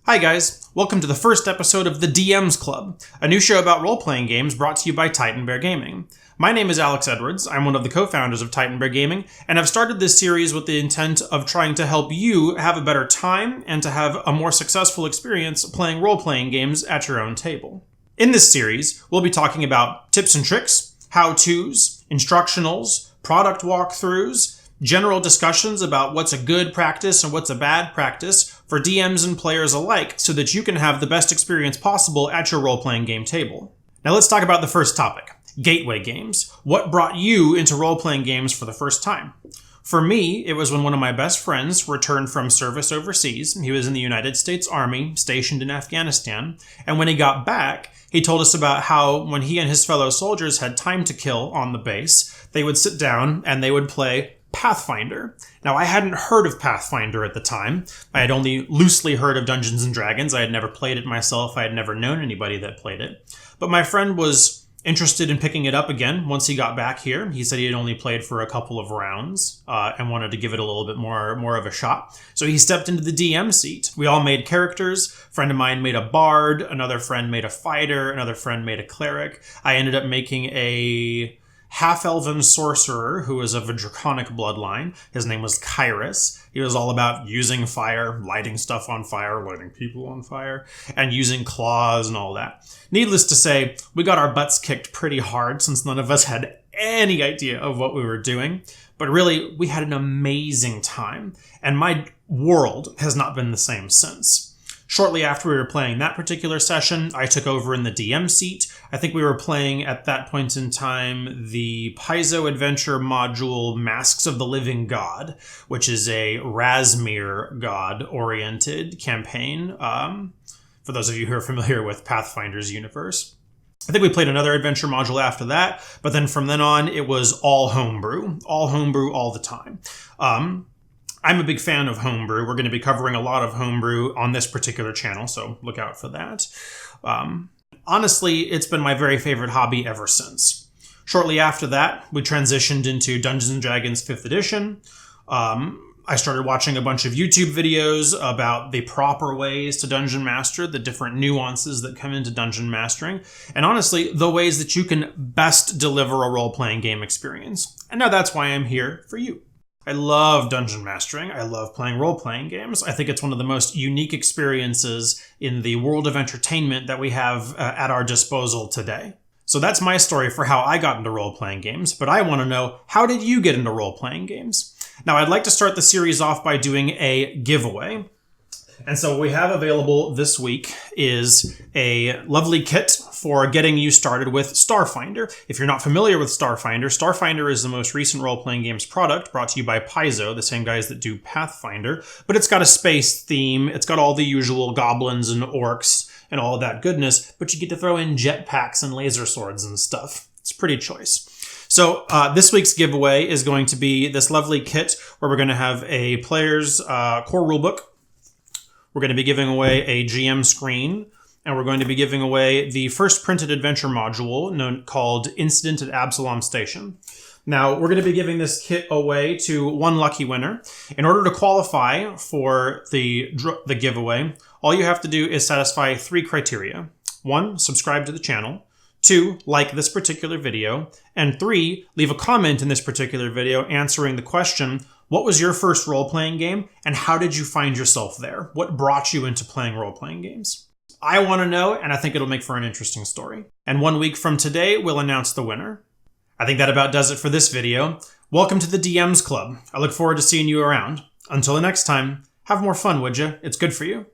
Hi guys, welcome to the first episode of the DM's Club, a new show about role-playing games brought to you by Titan Bear Gaming. My name is Alex Edwards, I'm one of the co-founders of Titan Bear Gaming, and I've started this series with the intent of trying to help you have a better time and to have a more successful experience playing role-playing games at your own table. In this series, we'll be talking about tips and tricks, how-tos, instructionals, product walkthroughs, general discussions about what's a good practice and what's a bad practice for DMs and players alike so that you can have the best experience possible at your role-playing game table. Now let's talk about the first topic, gateway games. What brought you into role-playing games for the first time? For me, it was when one of my best friends returned from service overseas. He was in the United States Army, stationed in Afghanistan, and when he got back, he told us about how when he and his fellow soldiers had time to kill on the base, they would sit down and they would play Pathfinder. Now, I hadn't heard of Pathfinder at the time. I had only loosely heard of Dungeons & Dragons. I had never played it myself. I had never known anybody that played it. But my friend was interested in picking it up again once he got back here. He said he had only played for a couple of rounds and wanted to give it a little bit more of a shot. So he stepped into the DM seat. We all made characters. A friend of mine made a bard. Another friend made a fighter. Another friend made a cleric. I ended up making a half-elven sorcerer who was of a draconic bloodline. His name was Kyrus. He was all about using fire, lighting stuff on fire, lighting people on fire, and using claws and all that. Needless to say, we got our butts kicked pretty hard since none of us had any idea of what we were doing. But really, we had an amazing time, and my world has not been the same since. Shortly after we were playing that particular session, I took over in the DM seat. I think we were playing at that point in time the Paizo Adventure module Masks of the Living God, which is a Razmir god-oriented campaign, for those of you who are familiar with Pathfinder's universe. I think we played another adventure module after that, but then from then on, it was all homebrew all the time. I'm a big fan of homebrew. We're going to be covering a lot of homebrew on this particular channel, so look out for that. Honestly, it's been my very favorite hobby ever since. Shortly after that, we transitioned into Dungeons & Dragons 5th edition. I started watching a bunch of YouTube videos about the proper ways to dungeon master, the different nuances that come into dungeon mastering, and honestly, the ways that you can best deliver a role-playing game experience. And now that's why I'm here for you. I love dungeon mastering. I love playing role-playing games. I think it's one of the most unique experiences in the world of entertainment that we have at our disposal today. So that's my story for how I got into role-playing games, but I want to know, how did you get into role-playing games? Now, I'd like to start the series off by doing a giveaway. And so what we have available this week is a lovely kit for getting you started with Starfinder. If you're not familiar with Starfinder, Starfinder is the most recent role-playing games product brought to you by Paizo, the same guys that do Pathfinder. But it's got a space theme. It's got all the usual goblins and orcs and all of that goodness. But you get to throw in jetpacks and laser swords and stuff. It's pretty choice. So this week's giveaway is going to be this lovely kit where we're going to have a player's core rulebook. We're going to be giving away a GM screen, and we're going to be giving away the first printed adventure module called Incident at Absalom Station. Now, we're going to be giving this kit away to one lucky winner. In order to qualify for the giveaway, all you have to do is satisfy 3 criteria. 1, subscribe to the channel. 2, like this particular video. And 3, leave a comment in this particular video answering the question, what was your first role-playing game, and how did you find yourself there? What brought you into playing role-playing games? I want to know, and I think it'll make for an interesting story. And 1 week from today, we'll announce the winner. I think that about does it for this video. Welcome to the DM's Club. I look forward to seeing you around. Until the next time, have more fun, would you? It's good for you.